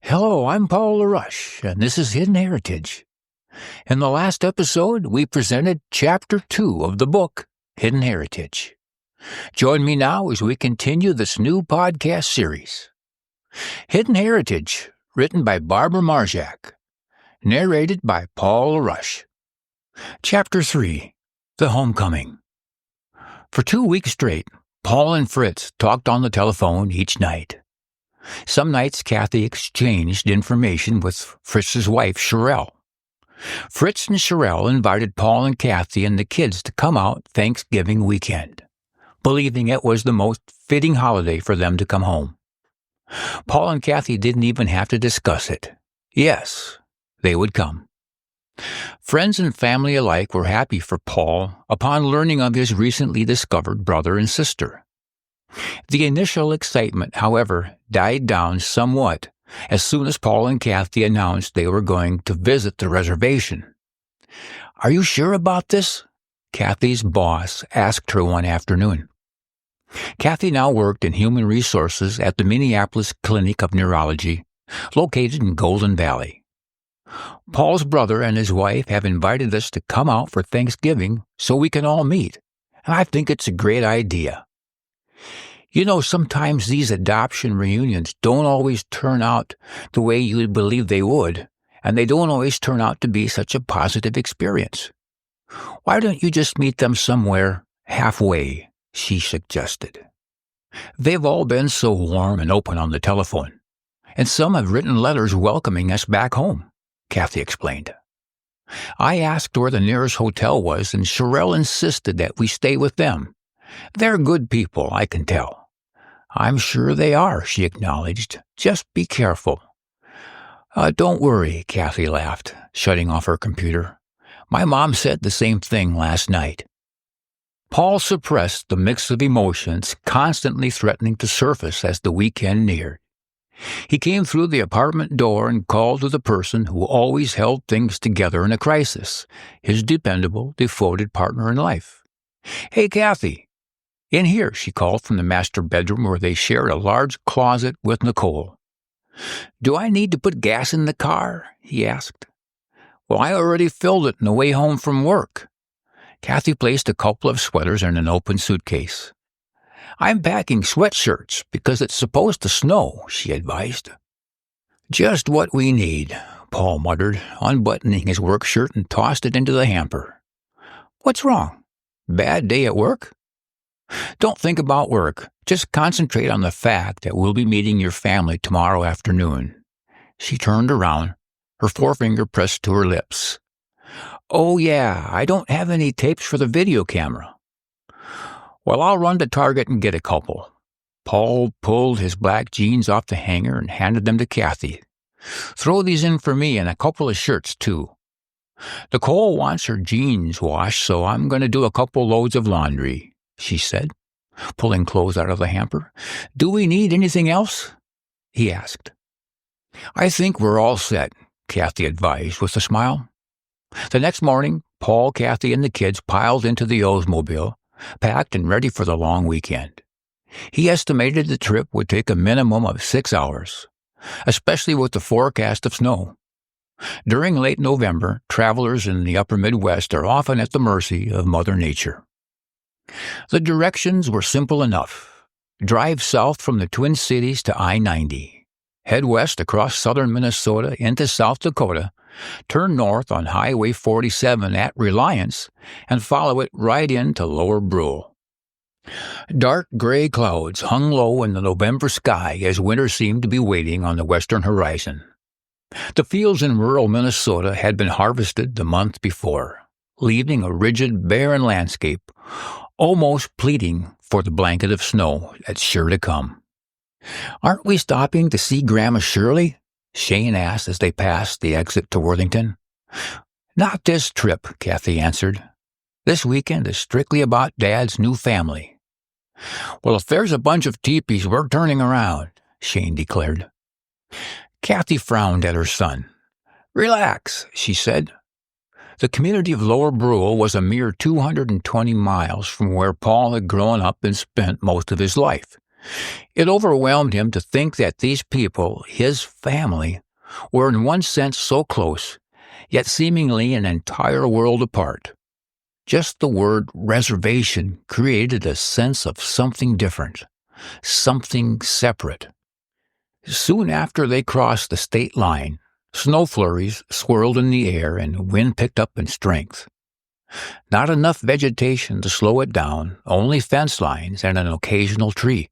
Hello, I'm Paul LaRoche, and this is Hidden Heritage. In the last episode, we presented Chapter 2 of the book, Hidden Heritage. Join me now as we continue this new podcast series. Hidden Heritage, written by Barbara Marjak, narrated by Paul LaRoche. Chapter 3, The Homecoming. For 2 weeks straight, Paul and Fritz talked on the telephone each night. Some nights Kathy exchanged information with Fritz's wife, Sherelle. Fritz and Sherelle invited Paul and Kathy and the kids to come out Thanksgiving weekend, believing it was the most fitting holiday for them to come home. Paul and Kathy didn't even have to discuss it. Yes, they would come. Friends and family alike were happy for Paul upon learning of his recently discovered brother and sister. The initial excitement, however, died down somewhat as soon as Paul and Kathy announced they were going to visit the reservation. "Are you sure about this?" Kathy's boss asked her one afternoon. Kathy now worked in human resources at the Minneapolis Clinic of Neurology, located in Golden Valley. "Paul's brother and his wife have invited us to come out for Thanksgiving so we can all meet, and I think it's a great idea. You know, sometimes these adoption reunions don't always turn out the way you'd believe they would, and they don't always turn out to be such a positive experience. Why don't you just meet them somewhere halfway?" she suggested. "They've all been so warm and open on the telephone, and some have written letters welcoming us back home," Kathy explained. "I asked where the nearest hotel was, and Sherelle insisted that we stay with them. They're good people, I can tell." "I'm sure they are," she acknowledged. "Just be careful." Don't worry," Kathy laughed, shutting off her computer. "My mom said the same thing last night." Paul suppressed the mix of emotions constantly threatening to surface as the weekend neared. He came through the apartment door and called to the person who always held things together in a crisis, his dependable, devoted partner in life. "Hey, Kathy." "In here," she called from the master bedroom where they shared a large closet with Nicole. "Do I need to put gas in the car?" he asked. "Well, I already filled it on the way home from work." Kathy placed a couple of sweaters in an open suitcase. "I'm packing sweatshirts because it's supposed to snow," she advised. "Just what we need," Paul muttered, unbuttoning his work shirt and tossed it into the hamper. "What's wrong? Bad day at work?" "Don't think about work. Just concentrate on the fact that we'll be meeting your family tomorrow afternoon." She turned around, her forefinger pressed to her lips. "Oh, yeah, I don't have any tapes for the video camera." "Well, I'll run to Target and get a couple." Paul pulled his black jeans off the hanger and handed them to Kathy. "Throw these in for me and a couple of shirts, too. Nicole wants her jeans washed, so I'm going to do a couple loads of laundry," she said, pulling clothes out of the hamper. "Do we need anything else?" he asked. "I think we're all set," Kathy advised with a smile. The next morning, Paul, Kathy, and the kids piled into the Oldsmobile, packed and ready for the long weekend. He estimated the trip would take a minimum of 6 hours, especially with the forecast of snow. During late November, travelers in the upper Midwest are often at the mercy of Mother Nature. The directions were simple enough. Drive south from the Twin Cities to I-90. Head west across southern Minnesota into South Dakota, turn north on Highway 47 at Reliance, and follow it right into Lower Brule. Dark gray clouds hung low in the November sky as winter seemed to be waiting on the western horizon. The fields in rural Minnesota had been harvested the month before, leaving a rigid, barren landscape, almost pleading for the blanket of snow that's sure to come. "Aren't we stopping to see Grandma Shirley?" Shane asked as they passed the exit to Worthington. "Not this trip," Kathy answered. "This weekend is strictly about Dad's new family." "Well, if there's a bunch of teepees, we're turning around," Shane declared. Kathy frowned at her son. "Relax," she said. The community of Lower Brule was a mere 220 miles from where Paul had grown up and spent most of his life, It overwhelmed him to think that these people, his family, were in one sense so close, yet seemingly an entire world apart. Just the word reservation created a sense of something different, something separate. Soon after they crossed the state line, snow flurries swirled in the air and wind picked up in strength. Not enough vegetation to slow it down, only fence lines and an occasional tree.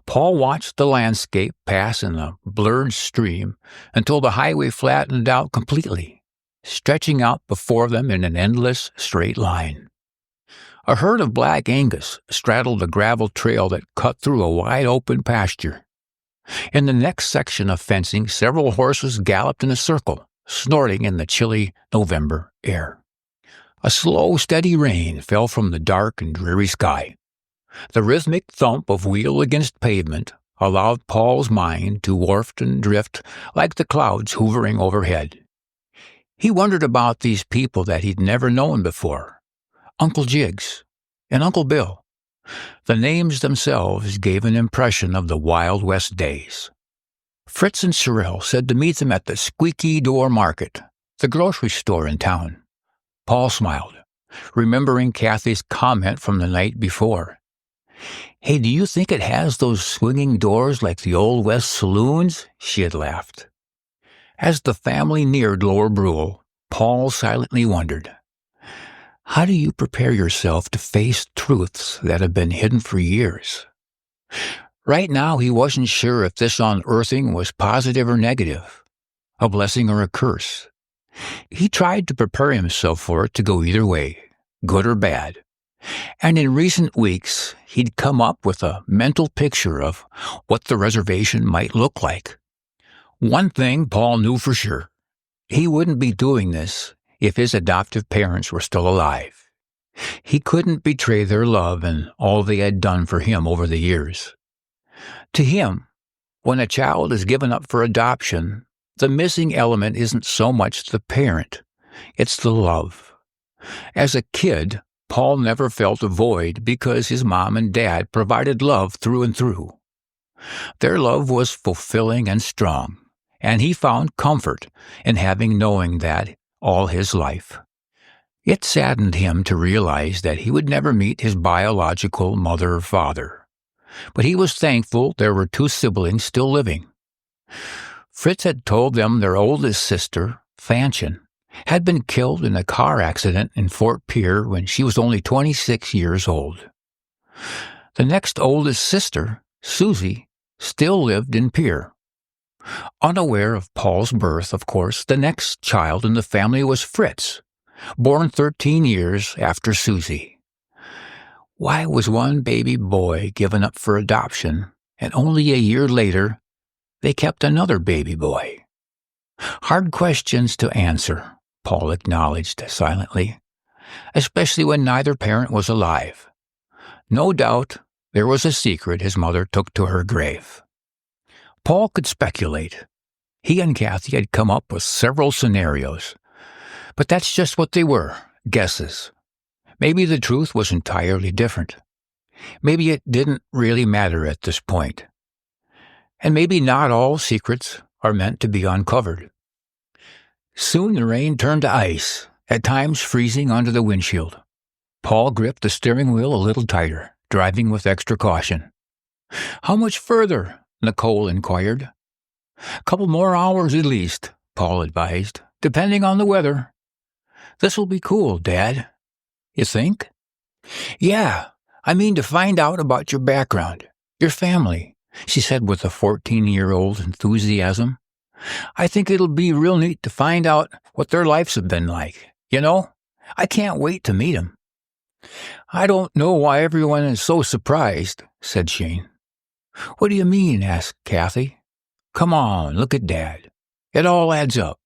Paul watched the landscape pass in a blurred stream until the highway flattened out completely, stretching out before them in an endless straight line. A herd of black Angus straddled a gravel trail that cut through a wide-open pasture. In the next section of fencing, several horses galloped in a circle, snorting in the chilly November air. A slow, steady rain fell from the dark and dreary sky. The rhythmic thump of wheel against pavement allowed Paul's mind to waft and drift like the clouds hovering overhead. He wondered about these people that he'd never known before, Uncle Jiggs and Uncle Bill. The names themselves gave an impression of the Wild West days. Fritz and Sorrel said to meet them at the Squeaky Door Market, the grocery store in town. Paul smiled, remembering Kathy's comment from the night before. "Hey, do you think it has those swinging doors like the Old West saloons?" she had laughed. As the family neared Lower Brule, Paul silently wondered, how do you prepare yourself to face truths that have been hidden for years? Right now, he wasn't sure if this unearthing was positive or negative, a blessing or a curse. He tried to prepare himself for it to go either way, good or bad. And in recent weeks, he'd come up with a mental picture of what the reservation might look like. One thing Paul knew for sure. He wouldn't be doing this if his adoptive parents were still alive. He couldn't betray their love and all they had done for him over the years. To him, when a child is given up for adoption, the missing element isn't so much the parent, it's the love. As a kid, Paul never felt a void because his mom and dad provided love through and through. Their love was fulfilling and strong, and he found comfort in having knowing that all his life. It saddened him to realize that he would never meet his biological mother or father, but he was thankful there were two siblings still living. Fritz had told them their oldest sister, Fanchen, had been killed in a car accident in Fort Pierre when she was only 26 years old. The next oldest sister, Susie, still lived in Pierre. Unaware of Paul's birth, of course, the next child in the family was Fritz, born 13 years after Susie. Why was one baby boy given up for adoption, and only a year later they kept another baby boy? Hard questions to answer, Paul acknowledged silently, especially when neither parent was alive. No doubt there was a secret his mother took to her grave. Paul could speculate. He and Kathy had come up with several scenarios, but that's just what they were, guesses. Maybe the truth was entirely different. Maybe it didn't really matter at this point. And maybe not all secrets are meant to be uncovered. Soon the rain turned to ice, at times freezing under the windshield. Paul gripped the steering wheel a little tighter, driving with extra caution. "How much further?" Nicole inquired. "Couple more hours at least," Paul advised, "depending on the weather." "This'll be cool, Dad." "You think?" "Yeah, I mean to find out about your background, your family," she said with a 14-year-old enthusiasm. "I think it'll be real neat to find out what their lives have been like. You know, I can't wait to meet them." "I don't know why everyone is so surprised," said Shane. "What do you mean?" asked Kathy. "Come on, look at Dad. It all adds up.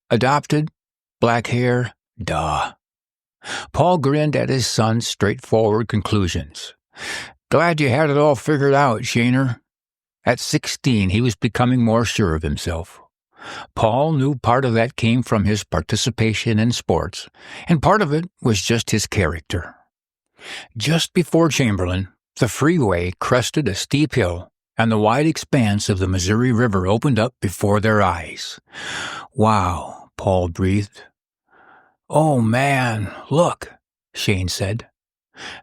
Adopted, black hair, duh." Paul grinned at his son's straightforward conclusions. "Glad you had it all figured out, Shaner." At 16, he was becoming more sure of himself. Paul knew part of that came from his participation in sports, and part of it was just his character. Just before Chamberlain, The freeway crested a steep hill, and the wide expanse of the Missouri River opened up before their eyes. "Wow," Paul breathed. "Oh, man, look," Shane said.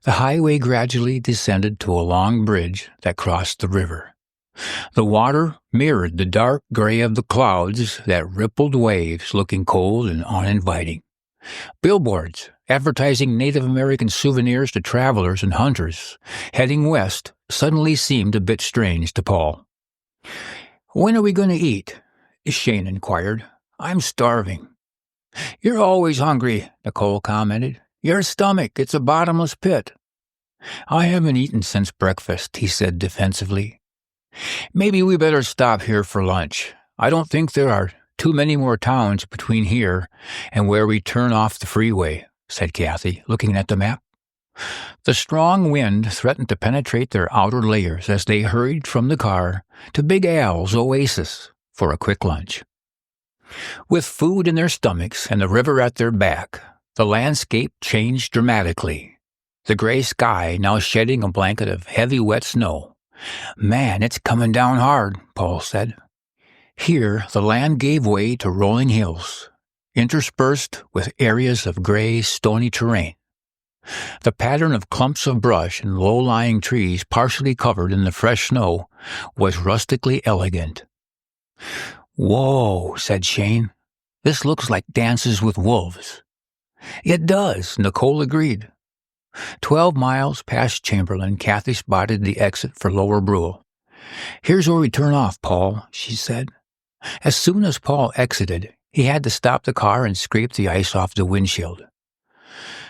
The highway gradually descended to a long bridge that crossed the river. The water mirrored the dark gray of the clouds that rippled waves, looking cold and uninviting. Billboards advertising Native American souvenirs to travelers and hunters heading west suddenly seemed a bit strange to Paul. "When are we going to eat?" Shane inquired. "I'm starving." "You're always hungry," Nicole commented. "Your stomach, it's a bottomless pit." "I haven't eaten since breakfast," he said defensively. "Maybe we better stop here for lunch. I don't think there are too many more towns between here and where we turn off the freeway," said Kathy, looking at the map. The strong wind threatened to penetrate their outer layers as they hurried from the car to Big Al's Oasis for a quick lunch. With food in their stomachs and the river at their back, the landscape changed dramatically. The gray sky now shedding a blanket of heavy wet snow. "Man, it's coming down hard," Paul said. Here, the land gave way to rolling hills, interspersed with areas of gray, stony terrain. The pattern of clumps of brush and low-lying trees partially covered in the fresh snow was rustically elegant. "Whoa," said Shane. "This looks like Dances with Wolves." "It does," Nicole agreed. 12 miles past Chamberlain, Kathy spotted the exit for Lower Brule. "Here's where we turn off, Paul," she said. As soon as Paul exited, he had to stop the car and scrape the ice off the windshield.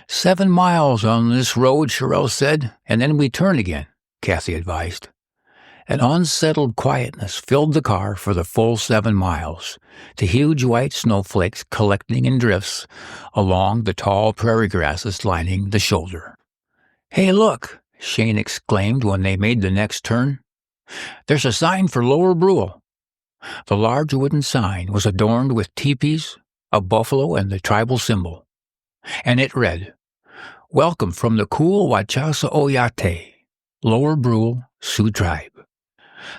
7 miles on this road, Sherelle said, and then we turn again, Kathy advised. An unsettled quietness filled the car for the full 7 miles, the huge white snowflakes collecting in drifts along the tall prairie grasses lining the shoulder. "Hey, look," Shane exclaimed when they made the next turn. "There's a sign for Lower Brule." The large wooden sign was adorned with teepees, a buffalo, and the tribal symbol. And it read, "Welcome from the cool Wachasa Oyate, Lower Brule, Sioux Tribe."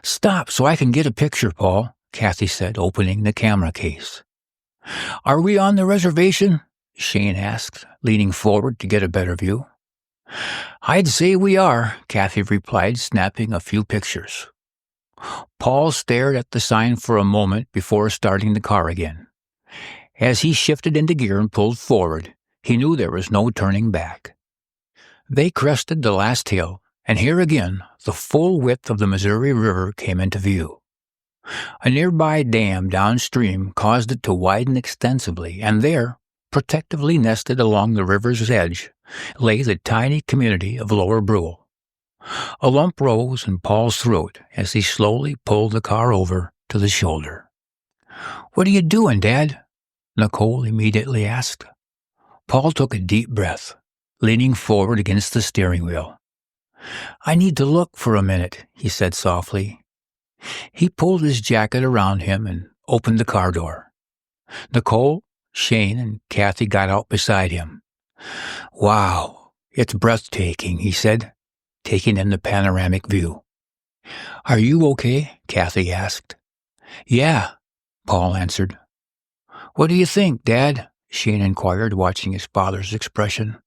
"Stop so I can get a picture, Paul," Kathy said, opening the camera case. "Are we on the reservation?" Shane asked, leaning forward to get a better view. "I'd say we are," Kathy replied, snapping a few pictures. Paul stared at the sign for a moment before starting the car again. As he shifted into gear and pulled forward, he knew there was no turning back. They crested the last hill, and here again the full width of the Missouri River came into view. A nearby dam downstream caused it to widen extensively, and there, protectively nested along the river's edge, lay the tiny community of Lower Brule. A lump rose in Paul's throat as he slowly pulled the car over to the shoulder. "What are you doing, Dad?" Nicole immediately asked. Paul took a deep breath, leaning forward against the steering wheel. "I need to look for a minute," he said softly. He pulled his jacket around him and opened the car door. Nicole, Shane, and Kathy got out beside him. "Wow, it's breathtaking," he said, taking in the panoramic view. "Are you okay?" Kathy asked. "Yeah," Paul answered. "What do you think, Dad?" Shane inquired, watching his father's expression.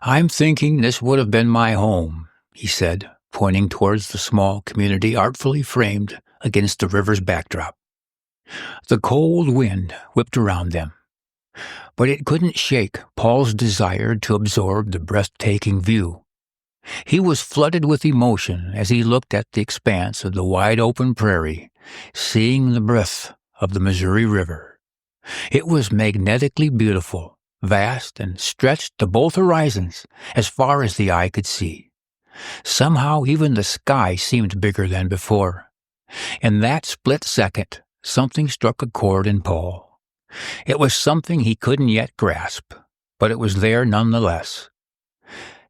"I'm thinking this would have been my home," he said, pointing towards the small community artfully framed against the river's backdrop. The cold wind whipped around them, but it couldn't shake Paul's desire to absorb the breathtaking view. He was flooded with emotion as he looked at the expanse of the wide-open prairie, seeing the breadth of the Missouri River. It was magnetically beautiful, vast, and stretched to both horizons as far as the eye could see. Somehow even the sky seemed bigger than before. In that split second, something struck a chord in Paul. It was something he couldn't yet grasp, but it was there nonetheless.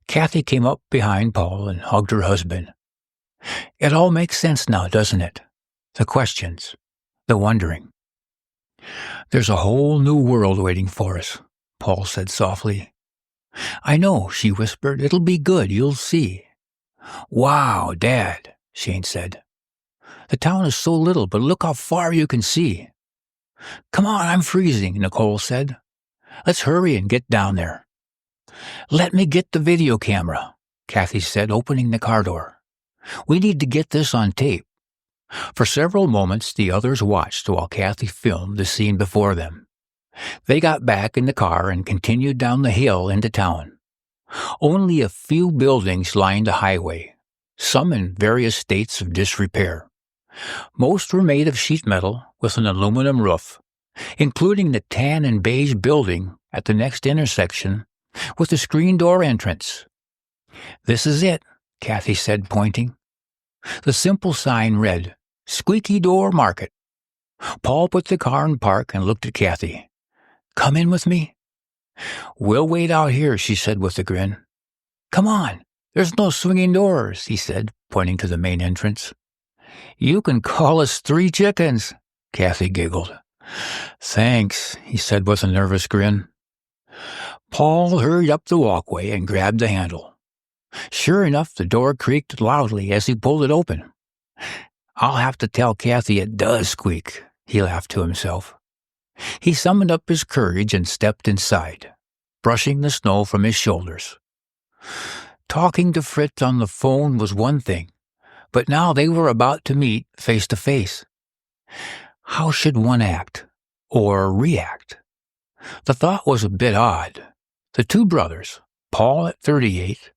Kathy came up behind Paul and hugged her husband. "It all makes sense now, doesn't it? The questions, the wondering." "There's a whole new world waiting for us," Paul said softly. "I know," she whispered. "It'll be good, you'll see." "Wow, Dad," Shane said. "The town is so little, but look how far you can see." "Come on, I'm freezing," Nicole said. "Let's hurry and get down there." "Let me get the video camera," Kathy said, opening the car door. "We need to get this on tape." For several moments the others watched while Kathy filmed the scene before them. They got back in the car and continued down the hill into town. Only a few buildings lined the highway, some in various states of disrepair. Most were made of sheet metal with an aluminum roof, including the tan and beige building at the next intersection with the screen door entrance. "This is it," Kathy said, pointing. The simple sign read, "Squeaky Door Market." Paul put the car in park and looked at Kathy. "Come in with me?" "We'll wait out here," she said with a grin. "Come on. There's no swinging doors," he said, pointing to the main entrance. "You can call us three chickens," Kathy giggled. "Thanks," he said with a nervous grin. Paul hurried up the walkway and grabbed the handle. Sure enough, the door creaked loudly as he pulled it open. "I'll have to tell Kathy it does squeak," he laughed to himself. He summoned up his courage and stepped inside, brushing the snow from his shoulders. Talking to Fritz on the phone was one thing, but now they were about to meet face to face. How should one act, or react? The thought was a bit odd. The two brothers, Paul at 38,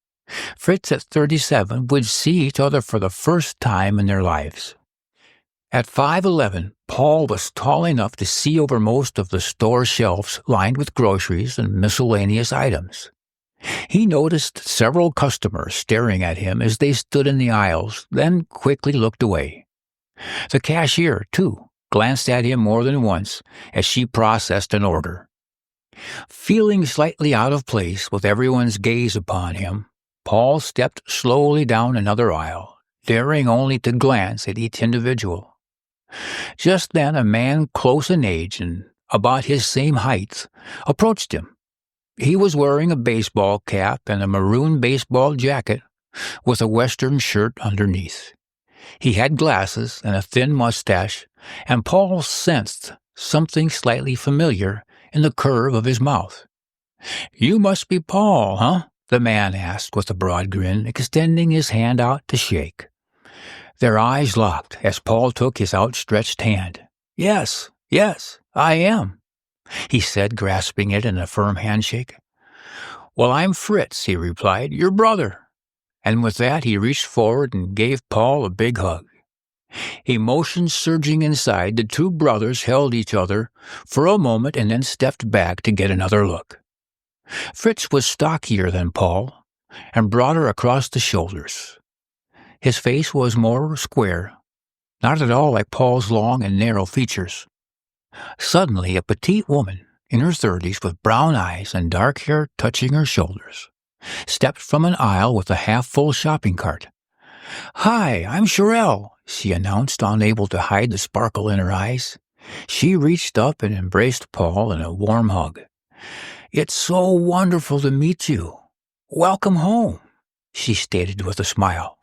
Fritz at 37, would see each other for the first time in their lives. At 5'11", Paul was tall enough to see over most of the store shelves lined with groceries and miscellaneous items. He noticed several customers staring at him as they stood in the aisles, then quickly looked away. The cashier, too, glanced at him more than once as she processed an order. Feeling slightly out of place with everyone's gaze upon him, Paul stepped slowly down another aisle, daring only to glance at each individual. Just then a man close in age and about his same height approached him. He was wearing a baseball cap and a maroon baseball jacket with a western shirt underneath. He had glasses and a thin mustache, and Paul sensed something slightly familiar in the curve of his mouth. "You must be Paul, huh?" the man asked with a broad grin, extending his hand out to shake. Their eyes locked as Paul took his outstretched hand. Yes, I am," he said, grasping it in a firm handshake. "Well, I'm Fritz," he replied, "your brother." And with that he reached forward and gave Paul a big hug. Emotions surging inside, the two brothers held each other for a moment and then stepped back to get another look. Fritz was stockier than Paul and broader across the shoulders. His face was more square, not at all like Paul's long and narrow features. Suddenly, a petite woman in her 30s with brown eyes and dark hair touching her shoulders stepped from an aisle with a half-full shopping cart. "Hi, I'm Sherelle," she announced, unable to hide the sparkle in her eyes. She reached up and embraced Paul in a warm hug. "It's so wonderful to meet you. Welcome home," she stated with a smile.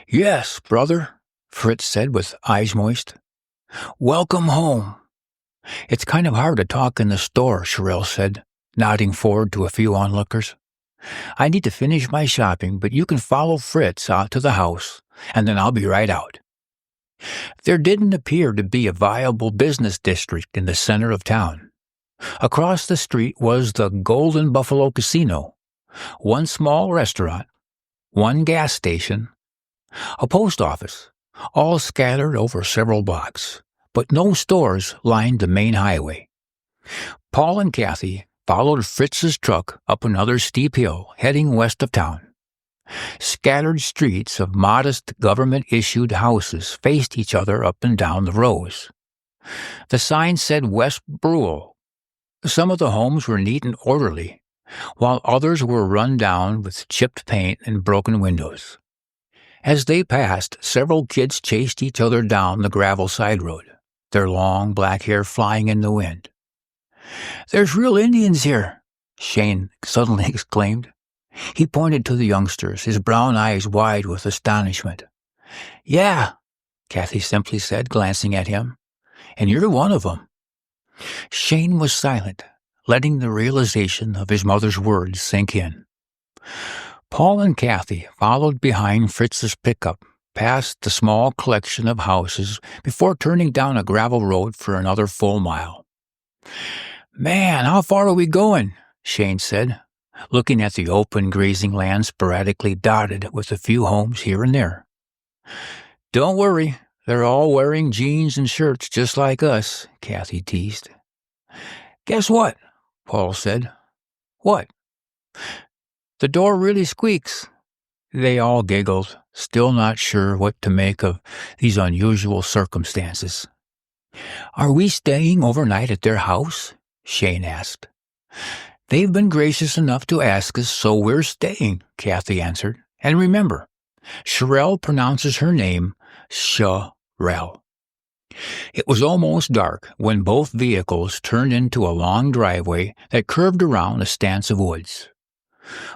"Yes, brother," Fritz said with eyes moist. "Welcome home." "It's kind of hard to talk in the store," Sherelle said, nodding forward to a few onlookers. "I need to finish my shopping, but you can follow Fritz out to the house, and then I'll be right out." There didn't appear to be a viable business district in the center of town. Across the street was the Golden Buffalo Casino, one small restaurant, one gas station, a post office, all scattered over several blocks, but no stores lined the main highway. Paul and Kathy followed Fritz's truck up another steep hill, heading west of town. Scattered streets of modest government-issued houses faced each other up and down the rows. The sign said West Brule. Some of the homes were neat and orderly, while others were run down with chipped paint and broken windows. As they passed, several kids chased each other down the gravel side road, their long black hair flying in the wind. "There's real Indians here," Shane suddenly exclaimed. He pointed to the youngsters, his brown eyes wide with astonishment. "Yeah," Kathy simply said, glancing at him, "and you're one of them." Shane was silent, letting the realization of his mother's words sink in. Paul and Kathy followed behind Fritz's pickup, past the small collection of houses, before turning down a gravel road for another full mile. "Man, how far are we going?" Shane said, looking at the open grazing land sporadically dotted with a few homes here and there. "Don't worry, they're all wearing jeans and shirts just like us," Kathy teased. "Guess what?" Paul said. "What?" "The door really squeaks." They all giggled, still not sure what to make of these unusual circumstances. "Are we staying overnight at their house?" Shane asked. "They've been gracious enough to ask us, so we're staying," Kathy answered. "And remember, Sherelle pronounces her name Sherelle." It was almost dark when both vehicles turned into a long driveway that curved around a stance of woods.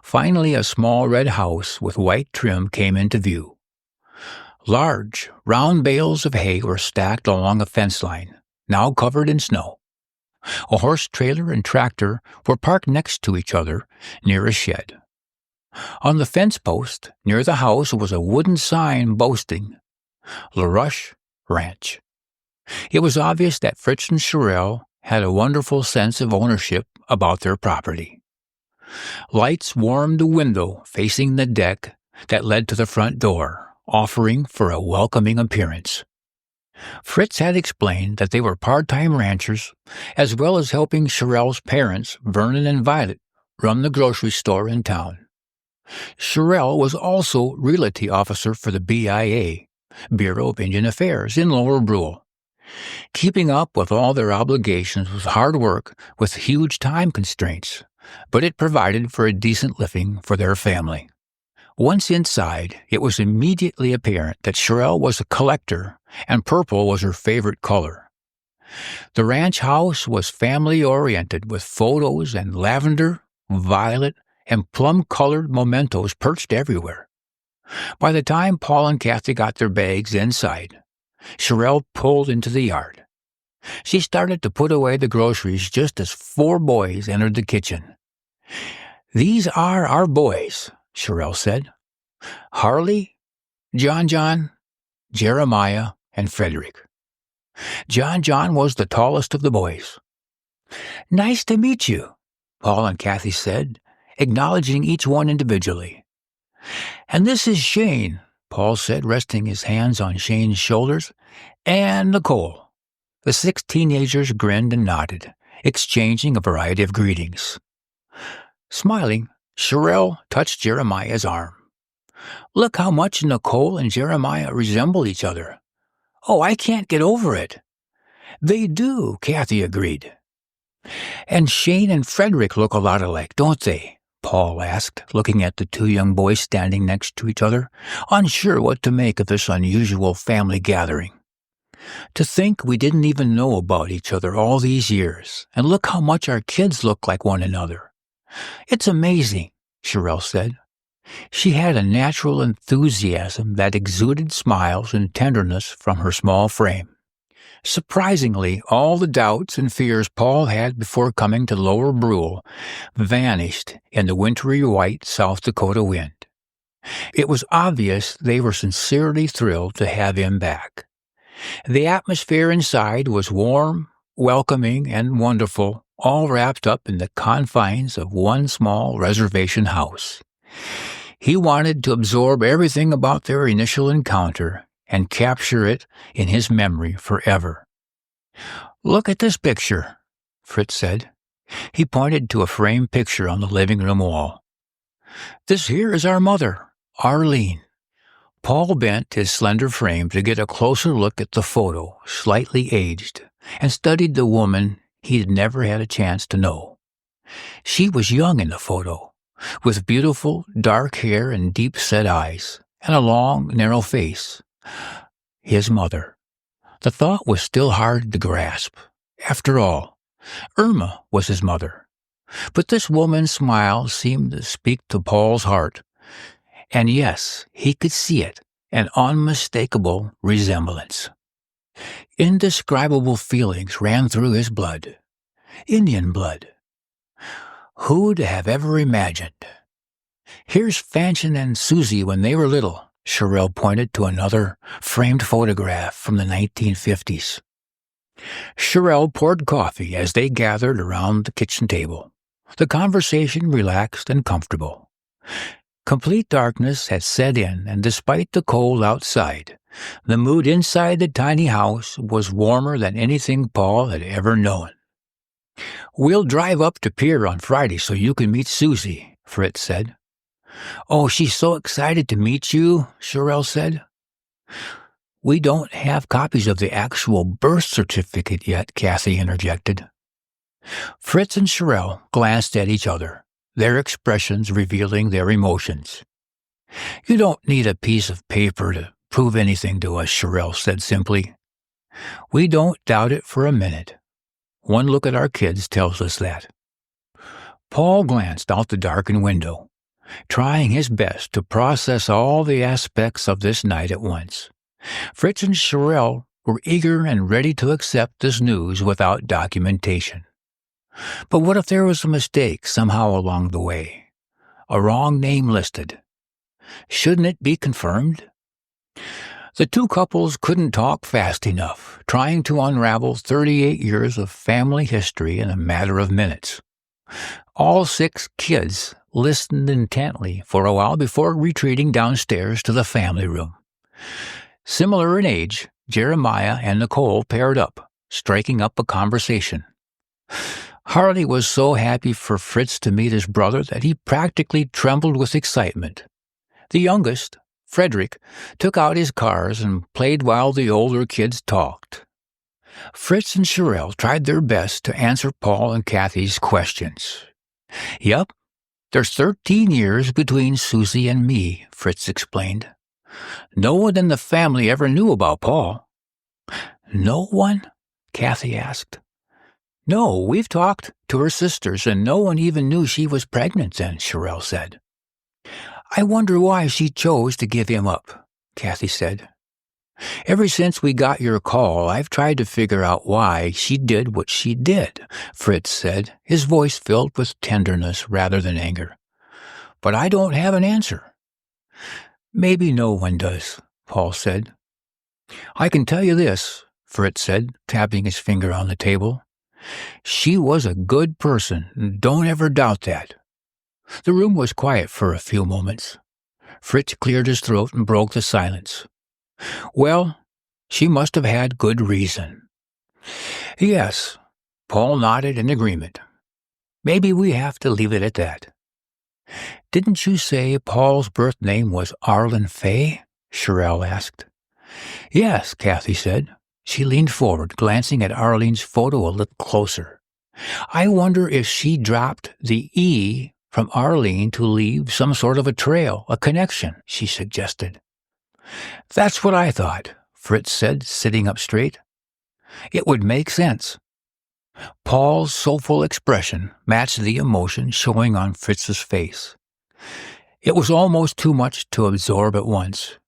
Finally, a small red house with white trim came into view. Large, round bales of hay were stacked along a fence line, now covered in snow. A horse trailer and tractor were parked next to each other near a shed. On the fence post near the house was a wooden sign boasting, "LaRoche Ranch." It was obvious that Fritz and Sherelle had a wonderful sense of ownership about their property. Lights warmed the window facing the deck that led to the front door, offering for a welcoming appearance. Fritz had explained that they were part-time ranchers, as well as helping Sherelle's parents, Vernon and Violet, run the grocery store in town. Sherelle was also realty officer for the BIA, Bureau of Indian Affairs, in Lower Brule. Keeping up with all their obligations was hard work with huge time constraints, but it provided for a decent living for their family. Once inside, it was immediately apparent that Sherelle was a collector, and purple was her favorite color. The ranch house was family-oriented with photos and lavender, violet, and plum-colored mementos perched everywhere. By the time Paul and Kathy got their bags inside, Sherelle pulled into the yard. She started to put away the groceries just as 4 boys entered the kitchen. "These are our boys," Sherelle said. "Harley, John, Jeremiah, and Frederick." John was the tallest of the boys. "Nice to meet you," Paul and Kathy said, acknowledging each one individually. "And this is Shane," Paul said, resting his hands on Shane's shoulders, "and Nicole." The 6 teenagers grinned and nodded, exchanging a variety of greetings. Smiling, Sherelle touched Jeremiah's arm. "Look how much Nicole and Jeremiah resemble each other. Oh, I can't get over it." "They do," Kathy agreed. "And Shane and Frederick look a lot alike, don't they?" Paul asked, looking at the 2 young boys standing next to each other, unsure what to make of this unusual family gathering. "To think we didn't even know about each other all these years, and look how much our kids look like one another. It's amazing," Sherelle said. She had a natural enthusiasm that exuded smiles and tenderness from her small frame. Surprisingly, all the doubts and fears Paul had before coming to Lower Brule vanished in the wintry white South Dakota wind. It was obvious they were sincerely thrilled to have him back. The atmosphere inside was warm, welcoming, and wonderful, all wrapped up in the confines of one small reservation house. He wanted to absorb everything about their initial encounter and capture it in his memory forever. "Look at this picture," Fritz said. He pointed to a framed picture on the living room wall. "This here is our mother, Arlene." Paul bent his slender frame to get a closer look at the photo, slightly aged, and studied the woman he'd never had a chance to know. She was young in the photo, with beautiful dark hair and deep-set eyes, and a long, narrow face. His mother. The thought was still hard to grasp. After all, Irma was his mother. But this woman's smile seemed to speak to Paul's heart. And yes, he could see it, an unmistakable resemblance. Indescribable feelings ran through his blood. Indian blood. Who'd have ever imagined? Here's Fanchon and Susie when they were little. Sherelle pointed to another framed photograph from the 1950s. Sherelle poured coffee as they gathered around the kitchen table. The conversation relaxed and comfortable. Complete darkness had set in, and despite the cold outside, the mood inside the tiny house was warmer than anything Paul had ever known. "We'll drive up to Pier on Friday so you can meet Susie," Fritz said. "Oh, she's so excited to meet you," Sherelle said. "We don't have copies of the actual birth certificate yet," Kathy interjected. Fritz and Sherelle glanced at each other, their expressions revealing their emotions. "You don't need a piece of paper to prove anything to us," Sherelle said simply. "We don't doubt it for a minute. One look at our kids tells us that." Paul glanced out the darkened window, trying his best to process all the aspects of this night at once. Fritz and Sherelle were eager and ready to accept this news without documentation. But what if there was a mistake somehow along the way? A wrong name listed? Shouldn't it be confirmed? The two couples couldn't talk fast enough, trying to unravel 38 years of family history in a matter of minutes. All 6 kids listened intently for a while before retreating downstairs to the family room. Similar in age, Jeremiah and Nicole paired up, striking up a conversation. Harley was so happy for Fritz to meet his brother that he practically trembled with excitement. The youngest, Frederick, took out his cars and played while the older kids talked. Fritz and Sherelle tried their best to answer Paul and Kathy's questions. "Yep, there's 13 years between Susie and me," Fritz explained. "No one in the family ever knew about Paul." "No one?" Kathy asked. "No, we've talked to her sisters, and no one even knew she was pregnant then," Sherelle said. "I wonder why she chose to give him up," Kathy said. "Ever since we got your call, I've tried to figure out why she did what she did," Fritz said, his voice filled with tenderness rather than anger. "But I don't have an answer." "Maybe no one does," Paul said. "I can tell you this," Fritz said, tapping his finger on the table. "She was a good person, don't ever doubt that." The room was quiet for a few moments. Fritz cleared his throat and broke the silence. "Well, she must have had good reason." "Yes," Paul nodded in agreement. "Maybe we have to leave it at that." "Didn't you say Paul's birth name was Arlen Fay?" Sherelle asked. "Yes," Kathy said. She leaned forward, glancing at Arlene's photo a little closer. "I wonder if she dropped the E from Arlene to leave some sort of a trail, a connection," she suggested. "That's what I thought," Fritz said, sitting up straight. "It would make sense." Paul's soulful expression matched the emotion showing on Fritz's face. It was almost too much to absorb at once.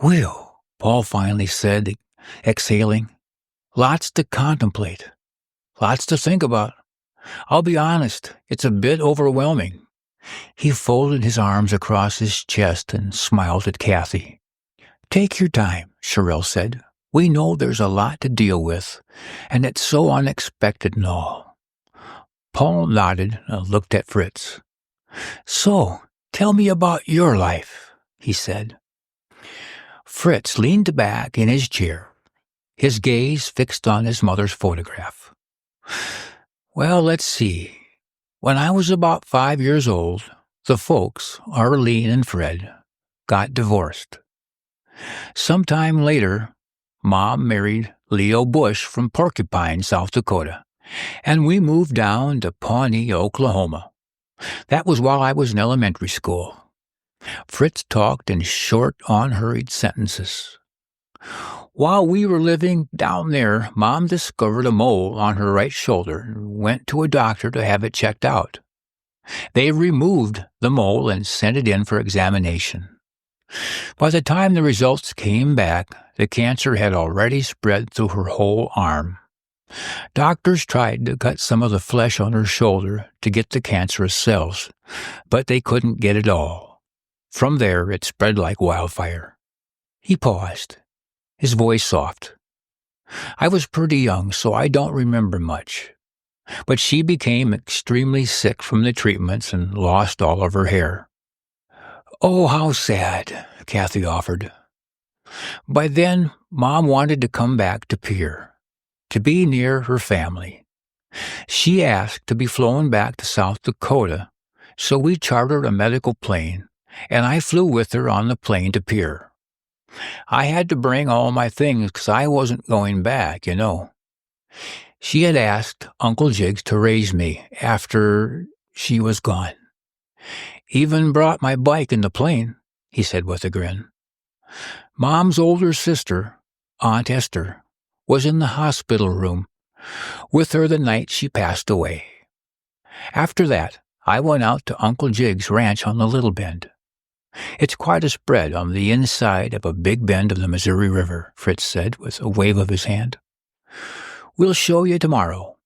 "Whew," Paul finally said, exhaling. "Lots to contemplate. Lots to think about. I'll be honest, it's a bit overwhelming." He folded his arms across his chest and smiled at Kathy. "Take your time," Sherelle said. "We know there's a lot to deal with, and it's so unexpected and all." Paul nodded and looked at Fritz. "So, tell me about your life," he said. Fritz leaned back in his chair, his gaze fixed on his mother's photograph. "Well, let's see. When I was about 5 years old, the folks, Arlene and Fred, got divorced. Sometime later, Mom married Leo Bush from Porcupine, South Dakota, and we moved down to Pawnee, Oklahoma. That was while I was in elementary school." Fritz talked in short, unhurried sentences. While we were living down there, Mom discovered a mole on her right shoulder and went to a doctor to have it checked out. They removed the mole and sent it in for examination. By the time the results came back, the cancer had already spread through her whole arm. Doctors tried to cut some of the flesh on her shoulder to get the cancerous cells, but they couldn't get it all. From there, it spread like wildfire. He paused, his voice soft. I was pretty young, so I don't remember much. But she became extremely sick from the treatments and lost all of her hair. Oh, how sad, Kathy offered. By then, Mom wanted to come back to Pierre, to be near her family. She asked to be flown back to South Dakota, so we chartered a medical plane, and I flew with her on the plane to Pierre. I had to bring all my things because I wasn't going back, you know. She had asked Uncle Jiggs to raise me after she was gone. Even brought my bike in the plane, he said with a grin. Mom's older sister, Aunt Esther, was in the hospital room with her the night she passed away. After that, I went out to Uncle Jiggs' ranch on the Little Bend. It's quite a spread on the inside of a big bend of the Missouri River, Fritz said with a wave of his hand. We'll show you tomorrow.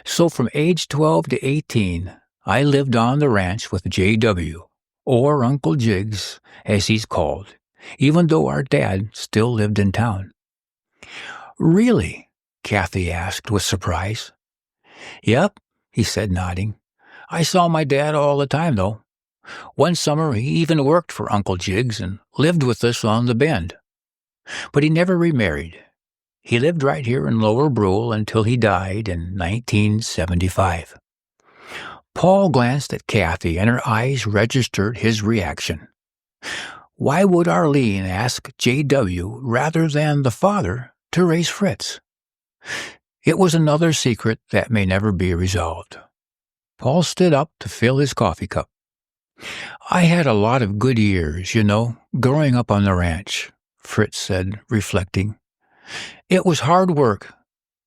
So from age 12 to 18, I lived on the ranch with J.W., or Uncle Jiggs, as he's called, even though our dad still lived in town. Really? Kathy asked with surprise. Yep, he said, nodding. I saw my dad all the time, though. One summer, he even worked for Uncle Jiggs and lived with us on the bend. But he never remarried. He lived right here in Lower Brule until he died in 1975. Paul glanced at Kathy, and her eyes registered his reaction. Why would Arlene ask J.W. rather than the father to raise Fritz? It was another secret that may never be resolved. Paul stood up to fill his coffee cup. I had a lot of good years, you know, growing up on the ranch, Fritz said, reflecting. It was hard work,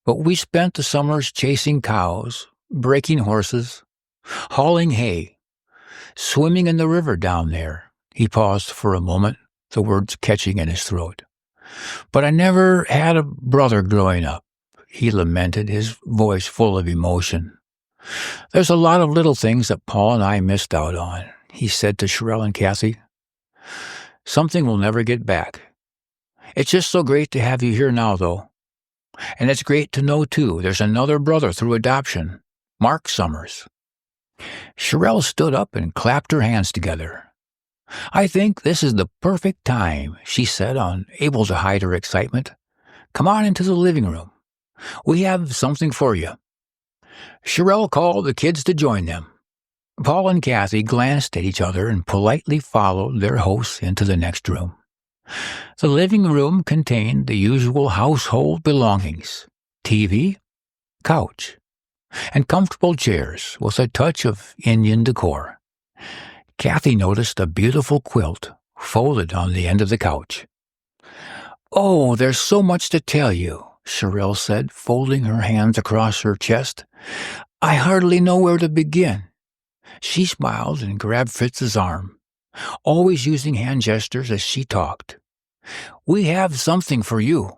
but we spent the summers chasing cows, breaking horses, hauling hay, swimming in the river down there. He paused for a moment, the words catching in his throat. But I never had a brother growing up, he lamented, his voice full of emotion. There's a lot of little things that Paul and I missed out on, he said to Sherelle and Kathy. Something we'll never get back. It's just so great to have you here now, though. And it's great to know, too, there's another brother through adoption, Mark Summers. Sherelle stood up and clapped her hands together. I think this is the perfect time, she said, unable to hide her excitement. Come on into the living room. We have something for you. Sherelle called the kids to join them. Paul and Kathy glanced at each other and politely followed their hosts into the next room. The living room contained the usual household belongings, TV, couch, and comfortable chairs with a touch of Indian decor. Kathy noticed a beautiful quilt folded on the end of the couch. Oh, there's so much to tell you, Sherelle said, folding her hands across her chest. I hardly know where to begin. She smiled and grabbed Fritz's arm, always using hand gestures as she talked. We have something for you,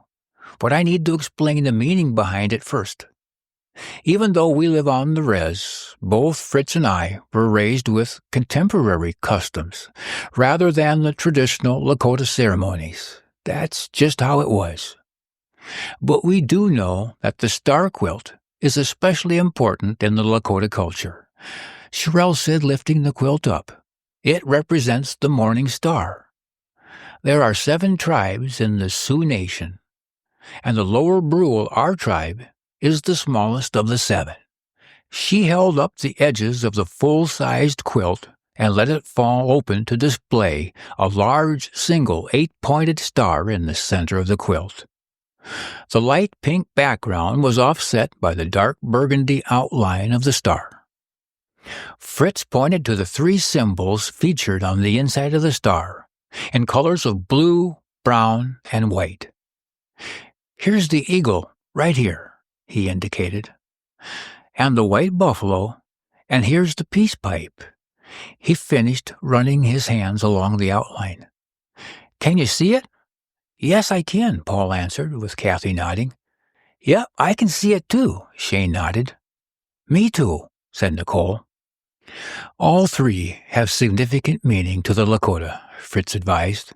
but I need to explain the meaning behind it first. Even though we live on the res, both Fritz and I were raised with contemporary customs rather than the traditional Lakota ceremonies. That's just how it was. But we do know that the star quilt is especially important in the Lakota culture, Sherelle said, lifting the quilt up. It represents the morning star. There are 7 tribes in the Sioux Nation, and the Lower Brule, our tribe, is the smallest of the 7. She held up the edges of the full-sized quilt and let it fall open to display a large single 8-pointed star in the center of the quilt. The light pink background was offset by the dark burgundy outline of the star. Fritz pointed to the 3 symbols featured on the inside of the star, in colors of blue, brown, and white. "Here's the eagle, right here," he indicated, "and the white buffalo, and here's the peace pipe." He finished running his hands along the outline. "Can you see it?" "Yes, I can," Paul answered, with Kathy nodding. "Yep, I can see it too," Shane nodded. "Me too," said Nicole. "All three have significant meaning to the Lakota," Fritz advised.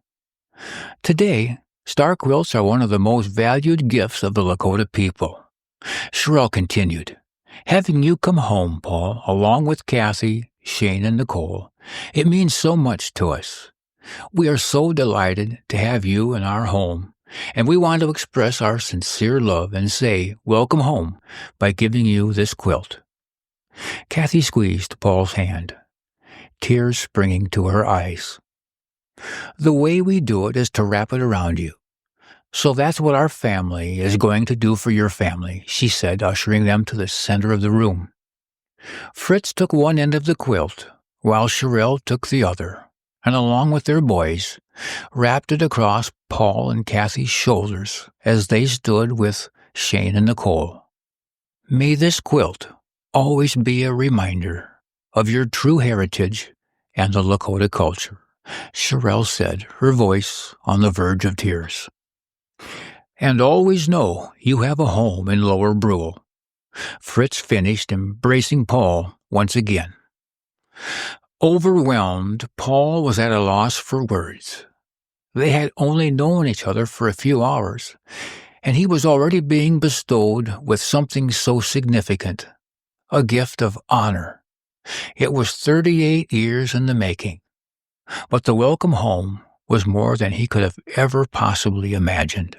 "Today, star quilts are one of the most valued gifts of the Lakota people." Sherelle continued, "Having you come home, Paul, along with Kathy, Shane, and Nicole, it means so much to us. We are so delighted to have you in our home, and we want to express our sincere love and say welcome home by giving you this quilt." Kathy squeezed Paul's hand, tears springing to her eyes. "The way we do it is to wrap it around you. So that's what our family is going to do for your family," she said, ushering them to the center of the room. Fritz took one end of the quilt, while Sherelle took the other, and along with their boys, wrapped it across Paul and Kathy's shoulders as they stood with Shane and Nicole. "May this quilt always be a reminder of your true heritage and the Lakota culture," Sherelle said, her voice on the verge of tears. "And always know you have a home in Lower Brule." Fritz finished, embracing Paul once again. Overwhelmed, Paul was at a loss for words. They had only known each other for a few hours, and he was already being bestowed with something so significant, a gift of honor. It was 38 years in the making, but the welcome home was more than he could have ever possibly imagined.